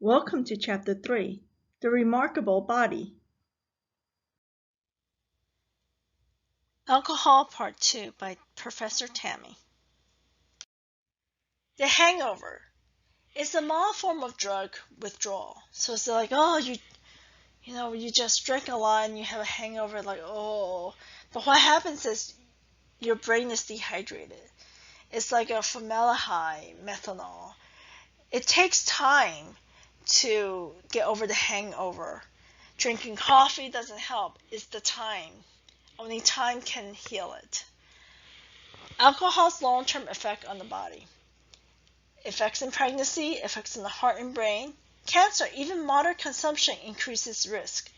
Welcome to Chapter 3, The Remarkable Body. Alcohol Part 2 by Professor Tammy. The hangover is a mild form of drug withdrawal. So it's like, oh, you just drink a lot and you have a hangover, like, oh. But what happens is your brain is dehydrated. It's like a formaldehyde, methanol. It takes time to get over the hangover. Drinking coffee doesn't help. It's the time. Only time can heal it. Alcohol's long-term effect on the body. Effects in pregnancy, effects in the heart and brain. Cancer, even moderate consumption increases risk.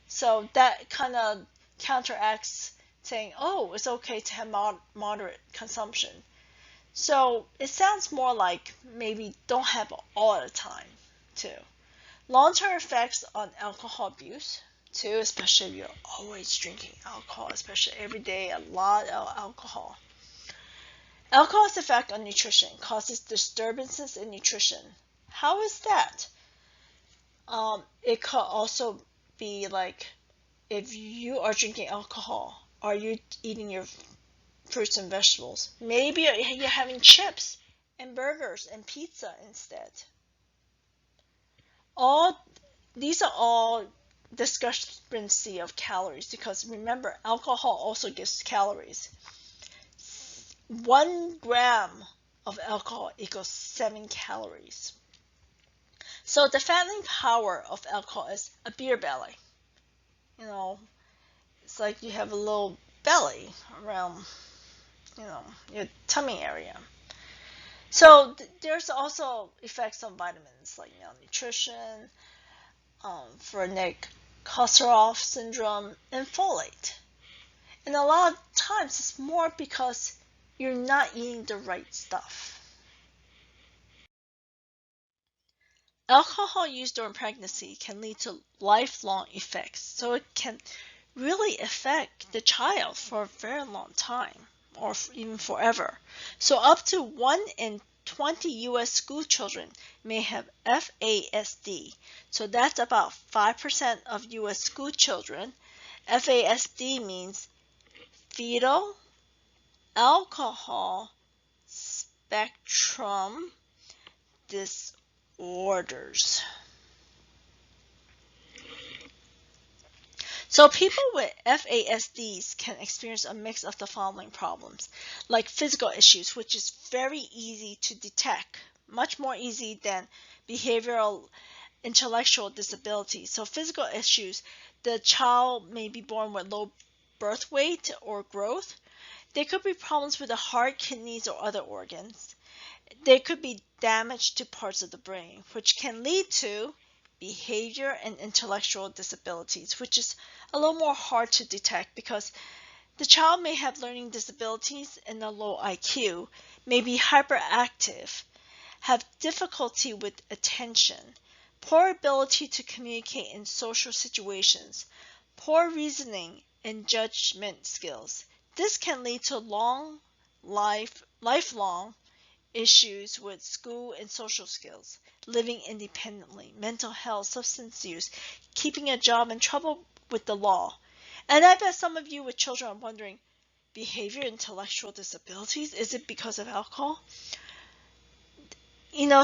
So that kind of counteracts saying, oh, it's okay to have moderate consumption. So it sounds more like maybe don't have all the time, too. Long-term effects on alcohol abuse, too, especially if you're always drinking alcohol, especially every day, a lot of alcohol. Alcohol's effect on nutrition causes disturbances in nutrition. How is that? It could also be like if you are drinking alcohol, are you eating your fruits and vegetables? Maybe you're having chips and burgers and pizza instead. These are all discrepancy of calories because remember, alcohol also gives calories. 1 gram of alcohol equals 7 calories. So the fattening power of alcohol is a beer belly. It's like you have a little belly around, your tummy area. So there's also effects on vitamins like malnutrition, Wernicke Korsakoff syndrome, and folate. And a lot of times it's more because you're not eating the right stuff. Alcohol use during pregnancy can lead to lifelong effects, so it can really affect the child for a very long time, or even forever. So up to 1 in 20 U.S. school children may have FASD. So that's about 5% of U.S. school children. FASD means fetal alcohol spectrum disorders. So people with FASDs can experience a mix of the following problems, like physical issues, which is very easy to detect, much more easy than behavioral intellectual disabilities. So physical issues, the child may be born with low birth weight or growth. There could be problems with the heart, kidneys, or other organs. There could be damage to parts of the brain, which can lead to behavior and intellectual disabilities, which is a little more hard to detect because the child may have learning disabilities and a low IQ, may be hyperactive, have difficulty with attention, poor ability to communicate in social situations, poor reasoning and judgment skills. This can lead to lifelong issues with school and social skills, living independently, mental health, substance use, keeping a job, and trouble with the law. And I bet some of you with children are wondering, behavior intellectual disabilities, is it because of alcohol?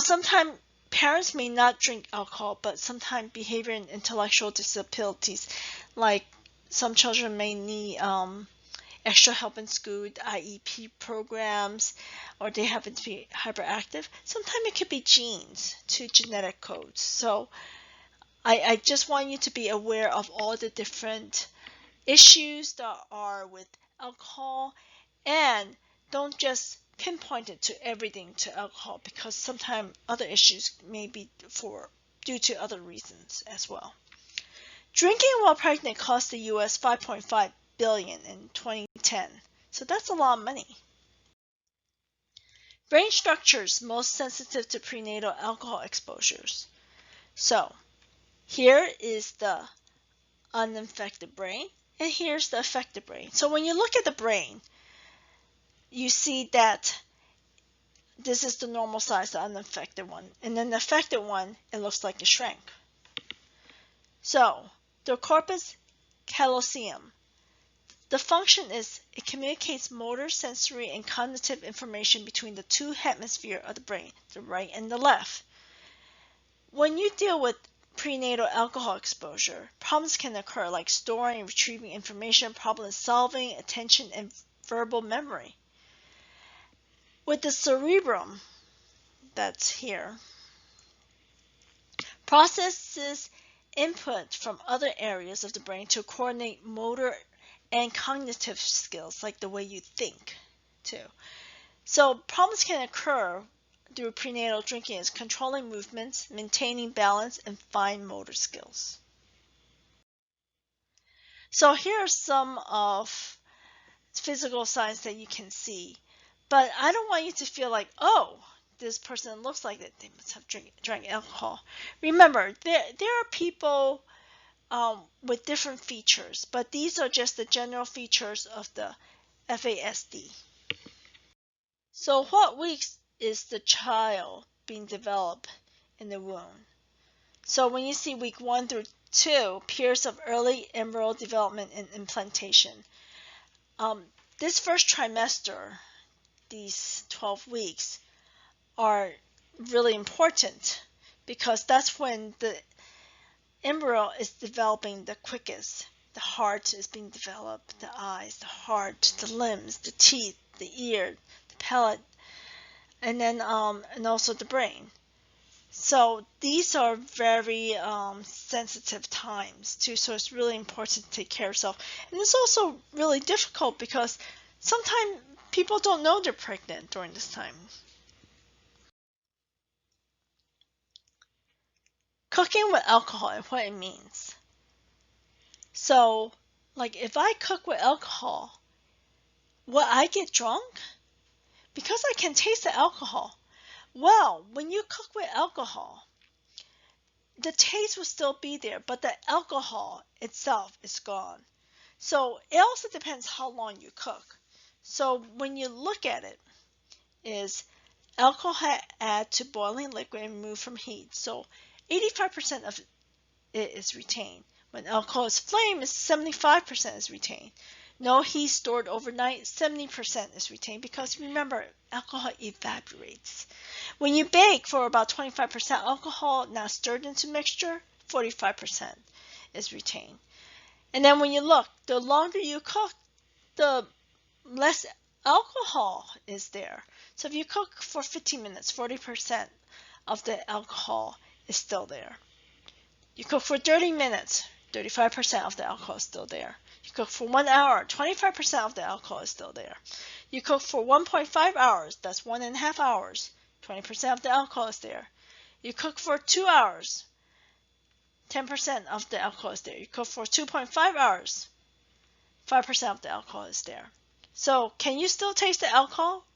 Sometimes parents may not drink alcohol, but sometimes behavior and intellectual disabilities, like some children may need extra help in school, IEP programs, or they happen to be hyperactive. Sometimes it could be genes, to genetic codes. So I just want you to be aware of all the different issues that are with alcohol, and don't just pinpoint it to everything to alcohol, because sometimes other issues may be due to other reasons as well. Drinking while pregnant cost the U.S. $5.5 billion in 2010, so that's a lot of money. Brain structures most sensitive to prenatal alcohol exposures. So here is the uninfected brain, and here's the affected brain. So when you look at the brain, you see that this is the normal size, the unaffected one. And then the affected one, it looks like it shrank. So, the corpus callosum. The function is it communicates motor, sensory, and cognitive information between the two hemispheres of the brain, the right and the left. When you deal with prenatal alcohol exposure, problems can occur like storing and retrieving information, problem solving, attention, and verbal memory. With the cerebrum, that's here, processes input from other areas of the brain to coordinate motor and cognitive skills, like the way you think, too. So problems can occur through prenatal drinking is controlling movements, maintaining balance, and fine motor skills. So here are some of physical signs that you can see, but I don't want you to feel like, oh, this person looks like that they must have drank alcohol. Remember, there are people with different features, but these are just the general features of the FASD. So what weeks is the child being developed in the womb? So when you see week 1 through 2, periods of early embryo development and implantation. This first trimester, these 12 weeks, are really important because that's when the embryo is developing the quickest. The heart is being developed, the eyes, the heart, the limbs, the teeth, the ear, the palate, and then and also the brain. So these are very sensitive times too, so it's really important to take care of yourself. And it's also really difficult because sometimes people don't know they're pregnant during this time. Cooking with alcohol and what it means. So, like if I cook with alcohol, will I get drunk? Because I can taste the alcohol. Well, when you cook with alcohol, the taste will still be there, but the alcohol itself is gone. So it also depends how long you cook. So when you look at it, is alcohol add to boiling liquid and remove from heat. So 85% of it is retained. When alcohol is flamed, 75% is retained. No heat stored overnight, 70% is retained because remember, alcohol evaporates. When you bake for about 25% alcohol, not stirred into mixture, 45% is retained. And then when you look, the longer you cook, the less alcohol is there. So if you cook for 15 minutes, 40% of the alcohol is still there. You cook for 30 minutes, 35% of the alcohol is still there. You cook for 1 hour, 25% of the alcohol is still there. You cook for 1.5 hours, that's 1.5 hours, 20% of the alcohol is there. You cook for 2 hours, 10% of the alcohol is there. You cook for 2.5 hours, 5% of the alcohol is there. So can you still taste the alcohol?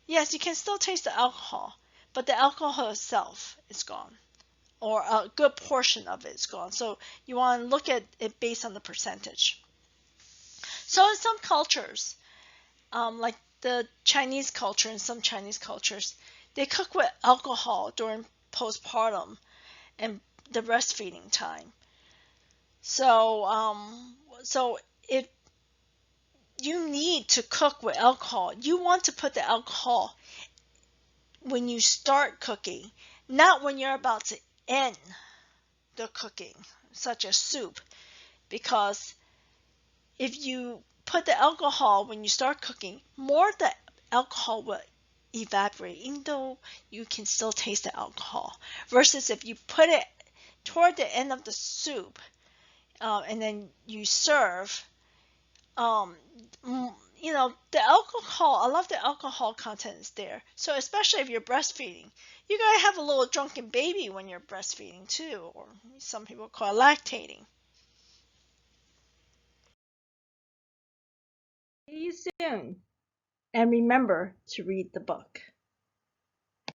Yes, you can still taste the alcohol, but the alcohol itself is gone, or a good portion of it is gone. So you want to look at it based on the percentage. So in some cultures, like the Chinese culture, in some Chinese cultures, they cook with alcohol during postpartum and the breastfeeding time. So if you need to cook with alcohol, you want to put the alcohol when you start cooking, not when you're about to end the cooking, such as soup, because if you put the alcohol when you start cooking, more of the alcohol will evaporate, even though you can still taste the alcohol, versus if you put it toward the end of the soup and then you serve, the alcohol, a lot of the alcohol content is there. So especially if you're breastfeeding, you're going to have a little drunken baby when you're breastfeeding too, or some people call it lactating. See you soon. And remember to read the book.